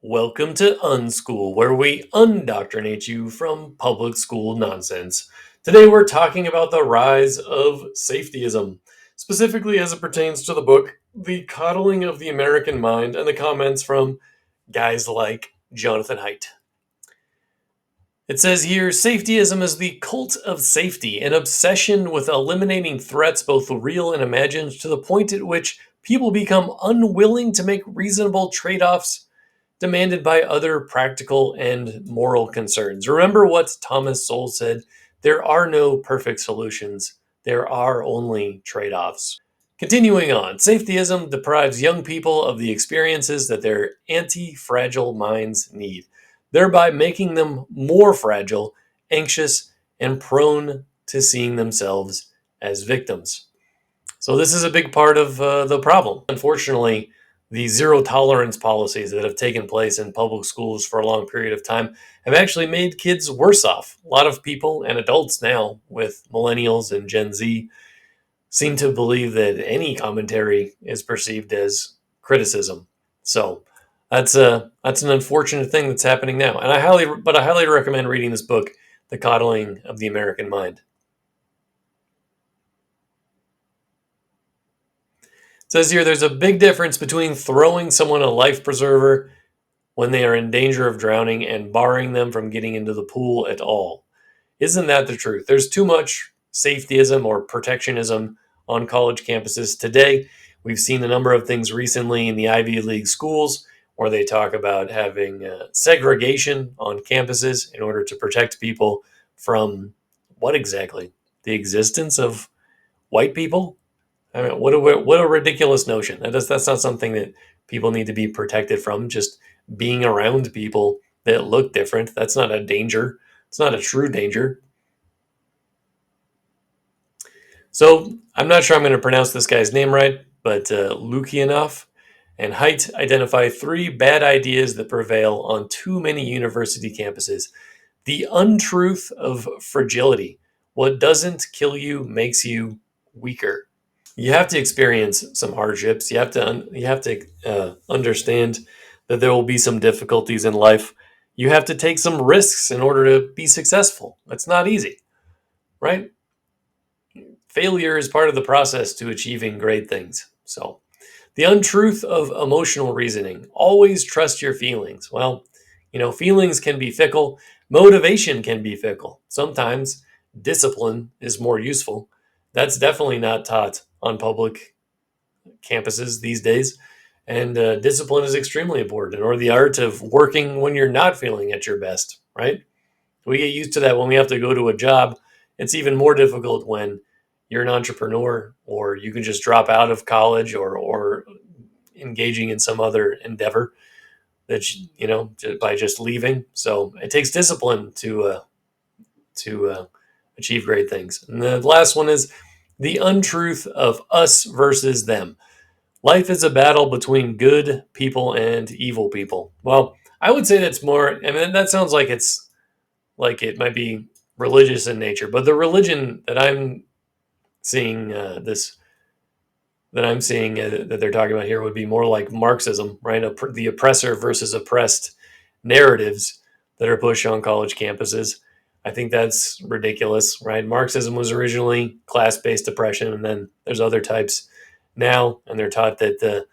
Welcome to Unschool, where we undoctrinate you from public school nonsense. Today we're talking about the rise of safetyism, specifically as it pertains to the book The Coddling of the American Mind and the comments from guys like Jonathan Haidt. It says here, safetyism is the cult of safety, an obsession with eliminating threats, both real and imagined, to the point at which people become unwilling to make reasonable trade-offs demanded by other practical and moral concerns. Remember what Thomas Sowell said: there are no perfect solutions, there are only trade offs. Continuing on, safetyism deprives young people of the experiences that their anti fragile minds need, thereby making them more fragile, anxious, and prone to seeing themselves as victims. So this is a big part of the problem. Unfortunately, the zero tolerance policies that have taken place in public schools for a long period of time have actually made kids worse off. A lot of people and adults now, with millennials and Gen Z, seem to believe that any commentary is perceived as criticism. So that's an unfortunate thing that's happening now. And I highly recommend reading this book, The Coddling of the American Mind. It says here there's a big difference between throwing someone a life preserver when they are in danger of drowning and barring them from getting into the pool at all. Isn't that the truth? There's too much safetyism or protectionism on college campuses today. We've seen a number of things recently in the Ivy League schools where they talk about having segregation on campuses in order to protect people from what exactly? The existence of white people? I mean, what a ridiculous notion. That's not something that people need to be protected from. Just being around people that look different. That's not a danger. It's not a true danger. So I'm not sure I'm going to pronounce this guy's name right, but Lukianoff and Haidt identify three bad ideas that prevail on too many university campuses. The untruth of fragility. What doesn't kill you makes you weaker. You have to experience some hardships. You have to understand that there will be some difficulties in life. You have to take some risks in order to be successful. That's not easy, right? Failure is part of the process to achieving great things. So, the untruth of emotional reasoning. Always trust your feelings. Well, feelings can be fickle. Motivation can be fickle. Sometimes discipline is more useful. That's definitely not taught on public campuses these days. And discipline is extremely important, or the art of working when you're not feeling at your best, right? We get used to that when we have to go to a job. It's even more difficult when you're an entrepreneur or you can just drop out of college or engaging in some other endeavor that by just leaving. So it takes discipline to achieve great things. And the last one is the untruth of us versus them. Life is a battle between good people and evil people. Well, I would say that's more. I mean, that sounds like it might be religious in nature, but the religion that I'm seeing that they're talking about here would be more like Marxism, right? The oppressor versus oppressed narratives that are pushed on college campuses. I think that's ridiculous, right? Marxism was originally class-based oppression, and then there's other types now, and they're taught that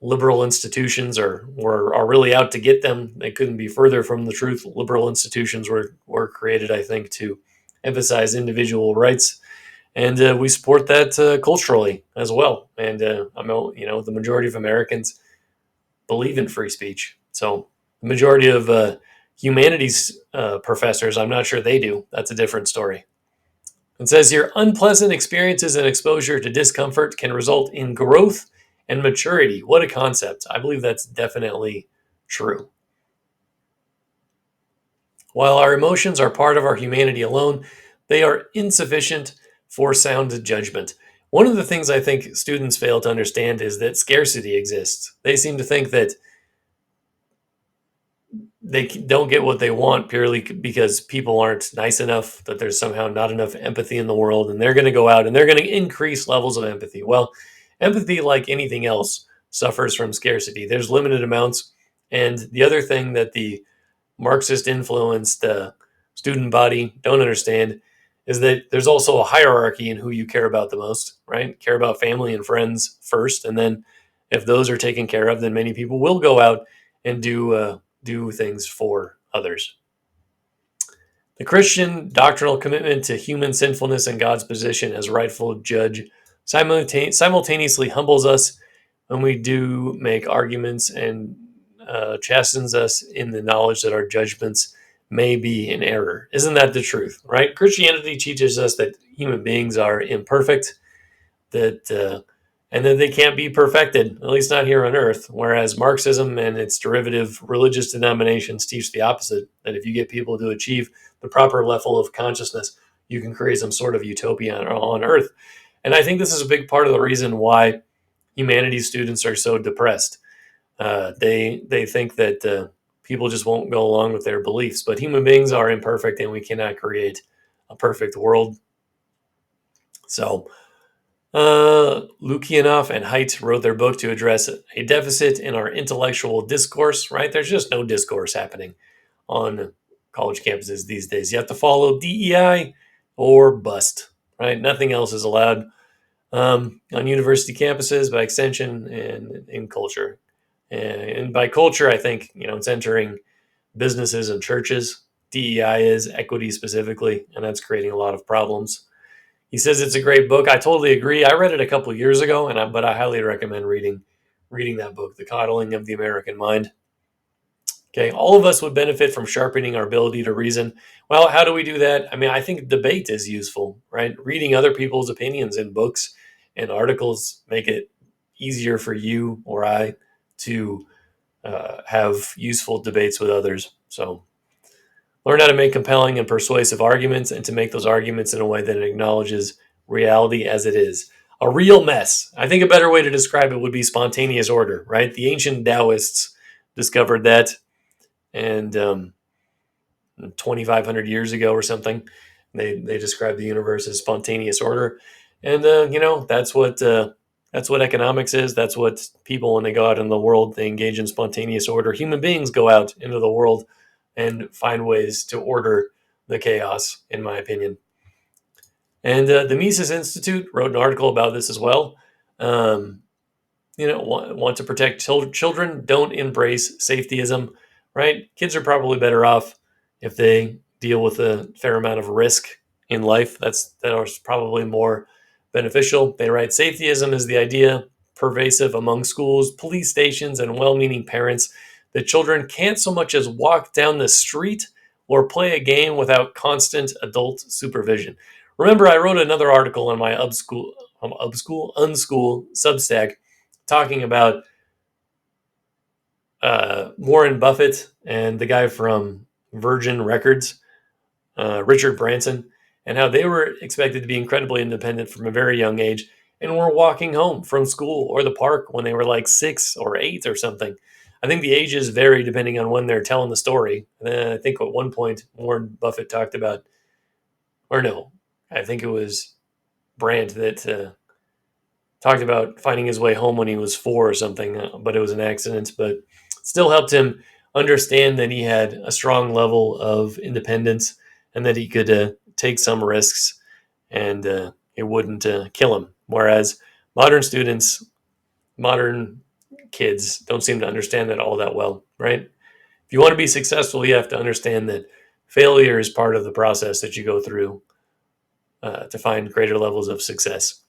liberal institutions are really out to get them. They couldn't be further from the truth. Liberal institutions were created, I think, to emphasize individual rights, and we support that culturally as well. And the majority of Americans believe in free speech. So the majority of humanities professors, I'm not sure they do. That's a different story. It says here, unpleasant experiences and exposure to discomfort can result in growth and maturity. What a concept. I believe that's definitely true. While our emotions are part of our humanity alone, they are insufficient for sound judgment. One of the things I think students fail to understand is that scarcity exists. They seem to think that they don't get what they want purely because people aren't nice enough, that there's somehow not enough empathy in the world, and they're going to go out and they're going to increase levels of empathy. Well, empathy, like anything else, suffers from scarcity. There's limited amounts. And the other thing that the Marxist influenced student body don't understand is that there's also a hierarchy in who you care about the most, right? Care about family and friends first, and then if those are taken care of, then many people will go out and do things for others. The Christian doctrinal commitment to human sinfulness and God's position as rightful judge simultaneously humbles us when we do make arguments and chastens us in the knowledge that our judgments may be in error. Isn't that the truth, right? Christianity teaches us that human beings are imperfect, that and that they can't be perfected, at least not here on earth. Whereas Marxism and its derivative religious denominations teach the opposite, that if you get people to achieve the proper level of consciousness, you can create some sort of utopia on earth. And I think this is a big part of the reason why humanities students are so depressed. They think that people just won't go along with their beliefs, but human beings are imperfect, and we cannot create a perfect world. So Lukianoff and Haidt wrote their book to address a deficit in our intellectual discourse, right? There's just no discourse happening on college campuses these days. You have to follow DEI or bust, right? Nothing else is allowed on university campuses, by extension, and in culture. And by culture, I think, it's entering businesses and churches. DEI is equity specifically, and that's creating a lot of problems. He says it's a great book. I totally agree. I read it a couple of years ago, but I highly recommend reading that book, The Coddling of the American Mind. Okay, all of us would benefit from sharpening our ability to reason. Well, how do we do that? I mean, I think debate is useful, right? Reading other people's opinions in books and articles make it easier for you or I to have useful debates with others. So learn how to make compelling and persuasive arguments and to make those arguments in a way that acknowledges reality as it is. A real mess. I think a better way to describe it would be spontaneous order, right? The ancient Taoists discovered that, and 2,500 years ago or something, they described the universe as spontaneous order. And, that's what economics is. That's what people, when they go out in the world, they engage in spontaneous order. Human beings go out into the world and find ways to order the chaos, in my opinion. And the Mises Institute wrote an article about this as well. Want to protect children, don't embrace safetyism, right? Kids are probably better off if they deal with a fair amount of risk in life. That is probably more beneficial. They write, safetyism is the idea pervasive among schools, police stations, and well-meaning parents that children can't so much as walk down the street or play a game without constant adult supervision. Remember, I wrote another article on my unschool Substack talking about Warren Buffett and the guy from Virgin Records, Richard Branson, and how they were expected to be incredibly independent from a very young age and were walking home from school or the park when they were like 6 or 8 or something. I think the ages vary depending on when they're telling the story. I think at one point Warren Buffett talked about, or no, I think it was Brandt that talked about finding his way home when he was 4 or something, but it was an accident. But still helped him understand that he had a strong level of independence and that he could take some risks and it wouldn't kill him. Whereas modern students, modern kids don't seem to understand that all that well, right? If you want to be successful, you have to understand that failure is part of the process that you go through to find greater levels of success.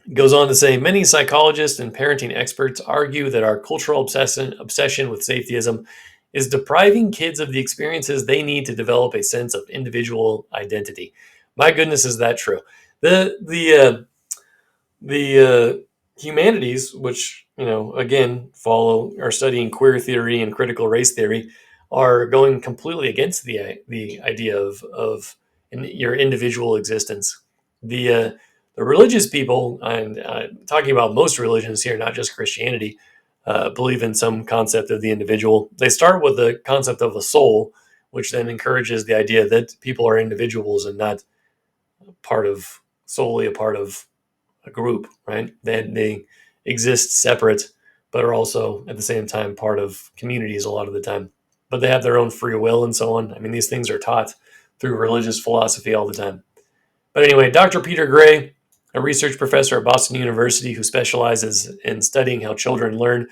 It goes on to say, many psychologists and parenting experts argue that our cultural obsession with safetyism is depriving kids of the experiences they need to develop a sense of individual identity. My goodness, is that true? The humanities, which again are studying queer theory and critical race theory, are going completely against the idea of your individual existence. The religious people, and talking about most religions here, not just Christianity, believe in some concept of the individual. They start with the concept of a soul, which then encourages the idea that people are individuals and not solely a part of a group, right? They exist separate, but are also at the same time part of communities a lot of the time. But they have their own free will and so on. I mean, these things are taught through religious philosophy all the time. But anyway, Dr. Peter Gray, a research professor at Boston University who specializes in studying how children learn,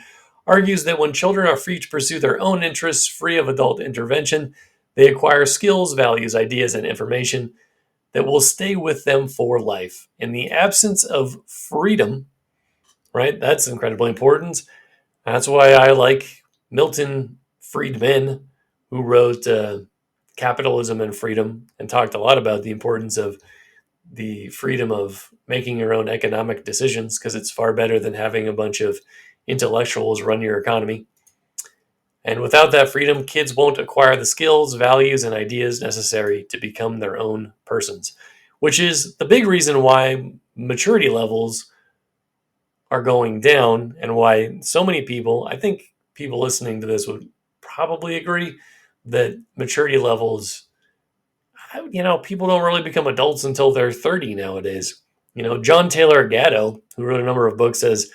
argues that when children are free to pursue their own interests, free of adult intervention, they acquire skills, values, ideas, and information that will stay with them for life. In the absence of freedom, right? That's incredibly important. That's why I like Milton Friedman, who wrote Capitalism and Freedom and talked a lot about the importance of the freedom of making your own economic decisions because it's far better than having a bunch of intellectuals run your economy. And without that freedom, kids won't acquire the skills, values, and ideas necessary to become their own persons, which is the big reason why maturity levels are going down and why so many people, I think people listening to this would probably agree that maturity levels, people don't really become adults until they're 30 nowadays. John Taylor Gatto, who wrote a number of books, says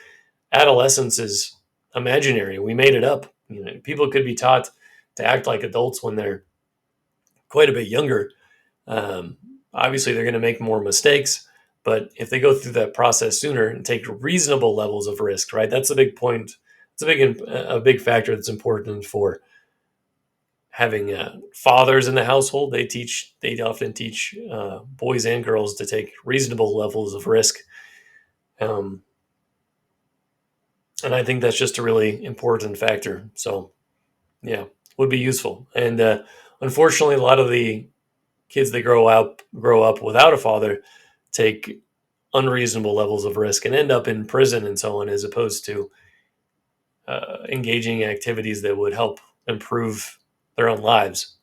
adolescence is imaginary. We made it up. People could be taught to act like adults when they're quite a bit younger. Um, Obviously, they're going to make more mistakes, but if they go through that process sooner and take reasonable levels of risk, right? That's a big point. It's a big factor that's important for having fathers in the household. They often teach boys and girls to take reasonable levels of risk, um, and I think that's just a really important factor. So, yeah, would be useful. And unfortunately, a lot of the kids that grow up without a father take unreasonable levels of risk and end up in prison and so on, as opposed to engaging in activities that would help improve their own lives.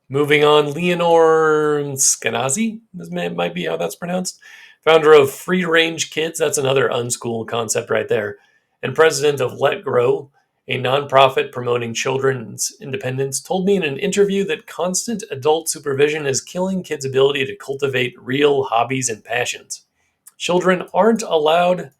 Moving on, Leonore Skenazy, this might be how that's pronounced, founder of Free Range Kids, that's another unschool concept right there, and president of Let Grow, a nonprofit promoting children's independence, told me in an interview that constant adult supervision is killing kids' ability to cultivate real hobbies and passions. Children aren't allowed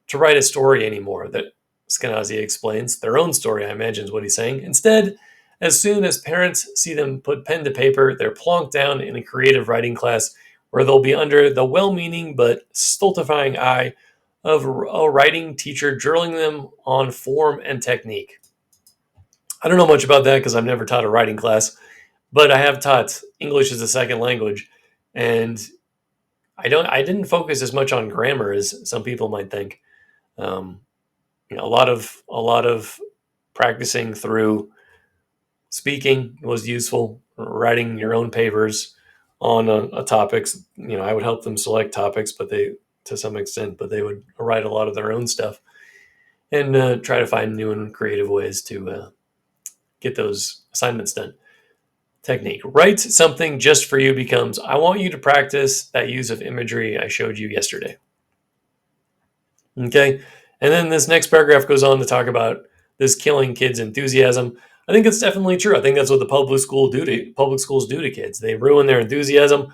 to write a story anymore, that Skenazy explains. Their own story, I imagine, is what he's saying. Instead, as soon as parents see them put pen to paper, they're plonked down in a creative writing class where they'll be under the well meaning but stultifying eye of a writing teacher drilling them on form and technique. I don't know much about that because I've never taught a writing class, but I have taught English as a second language, and I didn't focus as much on grammar as some people might think. Um, a lot of practicing through speaking was useful. Writing your own papers on a topics, I would help them select topics, but to some extent, but they would write a lot of their own stuff and try to find new and creative ways to get those assignments done. Technique. Write something just for you becomes, I want you to practice that use of imagery I showed you yesterday. Okay. And then this next paragraph goes on to talk about this killing kids' enthusiasm. I think it's definitely true. I think that's what the public schools do to kids. They ruin their enthusiasm.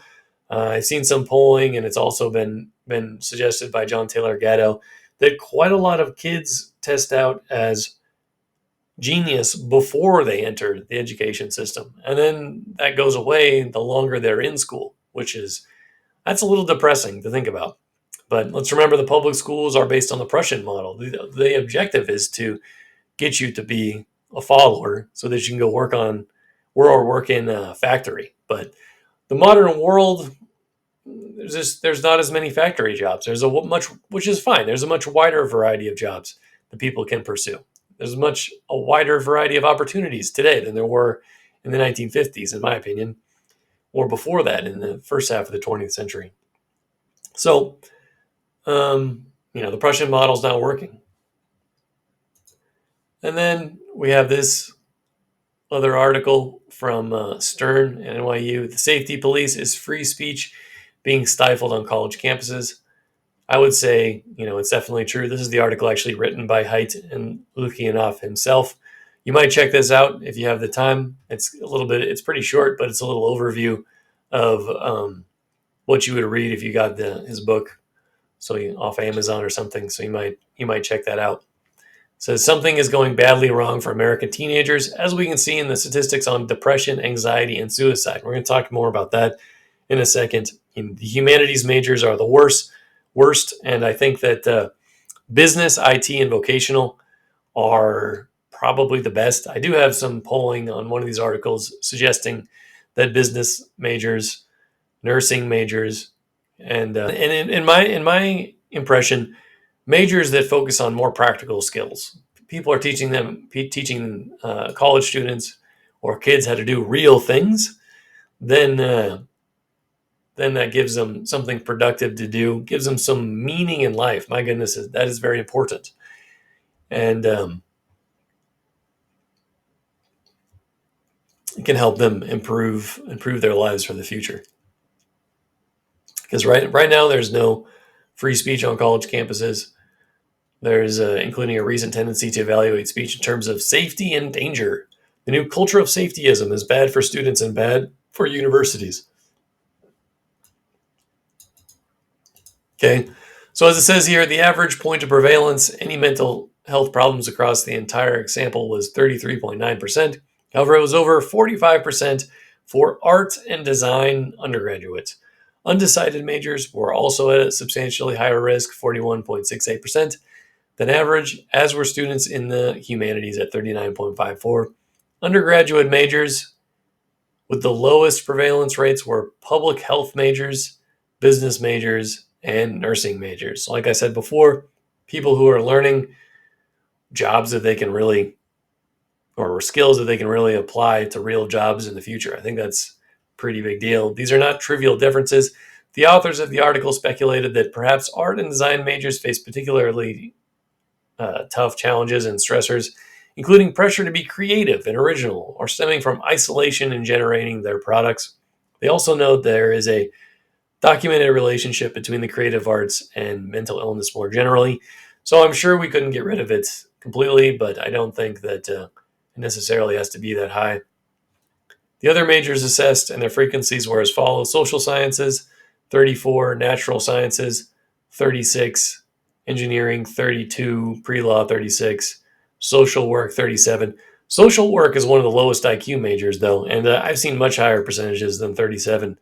I've seen some polling, and it's also been suggested by John Taylor Gatto that quite a lot of kids test out as genius before they enter the education system, and then that goes away the longer they're in school, that's a little depressing to think about. But let's remember the public schools are based on the Prussian model. The objective is to get you to be a follower so that you can go work in a factory. But the modern world, there's not as many factory jobs. Which is fine. There's a much wider variety of jobs that people can pursue. There's a wider variety of opportunities today than there were in the 1950s, in my opinion, or before that in the first half of the 20th century. So, the Prussian model's not working. And then we have this other article from Stern and NYU. The safety police is free speech being stifled on college campuses. I would say, it's definitely true. This is the article actually written by Haidt and Lukianoff himself. You might check this out if you have the time. It's pretty short, but it's a little overview of what you would read if you got his book, so off Amazon or something. So you might check that out. Says something is going badly wrong for American teenagers, as we can see in the statistics on depression, anxiety, and suicide. We're going to talk more about that in a second. The humanities majors are the worst, and I think that business, IT, and vocational are probably the best. I do have some polling on one of these articles suggesting that business majors, nursing majors, and in my impression, majors that focus on more practical skills. People are teaching college students or kids how to do real things. Then then that gives them something productive to do, gives them some meaning in life. My goodness, that is very important. And it can help them improve their lives for the future. Because right now there's no free speech on college campuses. There's including a recent tendency to evaluate speech in terms of safety and danger. The new culture of safetyism is bad for students and bad for universities. Okay, so as it says here, the average point of prevalence, any mental health problems across the entire sample was 33.9%. However, it was over 45% for art and design undergraduates. Undecided majors were also at a substantially higher risk, 41.68%, than average, as were students in the humanities at 39.54. Undergraduate majors with the lowest prevalence rates were public health majors, business majors, and nursing majors. Like I said before, people who are learning jobs that they can really, or skills that they can really apply to real jobs in the future. I think that's a pretty big deal. These are not trivial differences. The authors of the article speculated that perhaps art and design majors face particularly tough challenges and stressors, including pressure to be creative and original or stemming from isolation in generating their products. They also note there is a documented relationship between the creative arts and mental illness more generally. So I'm sure we couldn't get rid of it completely, but I don't think that it necessarily has to be that high. The other majors assessed and their frequencies were as follows: social sciences, 34, natural sciences, 36, engineering, 32, pre law, 36, social work, 37. Social work is one of the lowest IQ majors, though, and I've seen much higher percentages than 37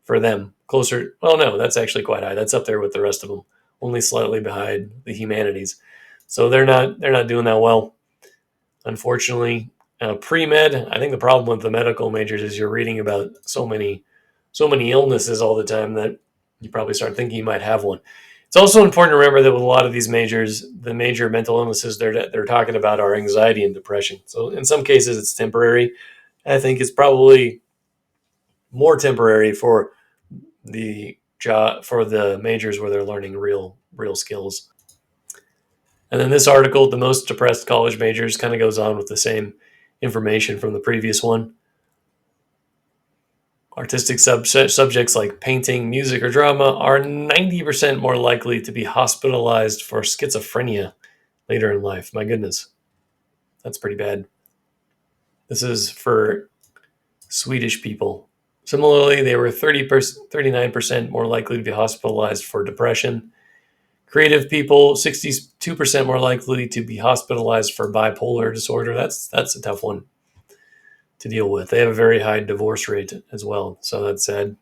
for them. Closer, well, no, that's actually quite high. That's up there with the rest of them, only slightly behind the humanities. So they're not doing that well, unfortunately. Pre-med, I think the problem with the medical majors is you're reading about so many illnesses all the time that you probably start thinking you might have one. It's also important to remember that with a lot of these majors, the major mental illnesses they're talking about are anxiety and depression. So in some cases, it's temporary. I think it's probably more temporary for the job for the majors where they're learning real skills. And then this article, the most depressed college majors, kind of goes on with the same information from the previous one. Artistic subjects like painting, music, or drama are 90% more likely to be hospitalized for schizophrenia later in life. My goodness, that's pretty bad. This is for Swedish people. Similarly, they were 39% more likely to be hospitalized for depression. Creative people, 62% more likely to be hospitalized for bipolar disorder. That's a tough one to deal with. They have a very high divorce rate as well, so that's sad.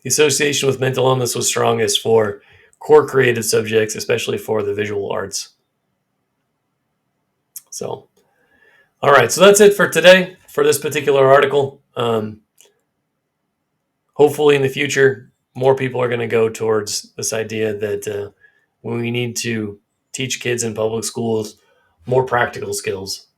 The association with mental illness was strongest for core creative subjects, especially for the visual arts. So, all right, so that's it for today for this particular article. Hopefully, in the future, more people are going to go towards this idea that when we need to teach kids in public schools more practical skills.